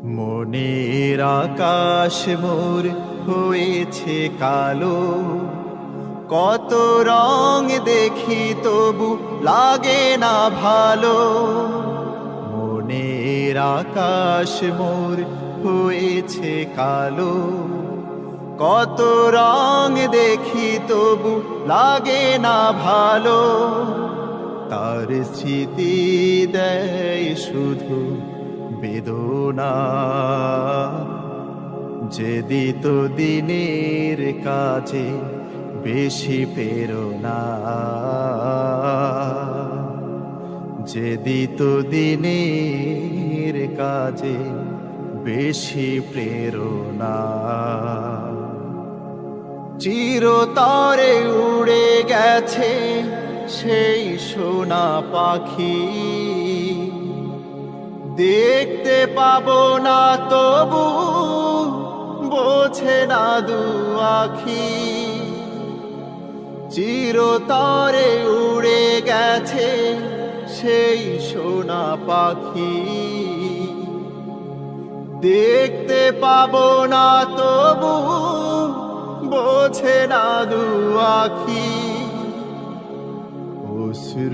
মনের আকাশ মোর হয়েছে কালো, কত রং দেখি তবু লাগে না ভালো। মনের আকাশ মোর হয়েছে কালো, কত রং দেখি তবু লাগে না ভালো। তার স্মৃতি দেয় শুধু বেদনা, যে দিত দিনের কাজে বেশি প্রেরণা, যে দিত দিনের কাজে বেশি প্রেরণা। চিরতরে উড়ে গেছে সেই সোনা পাখি, দেখতে পাবো না তবু বোঝে না দু আখি। চিরতরে উড়ে গেছে সেই সোনা পাখি, দেখতে পাবো না তবু বোঝে না দু আখি। অশ্রু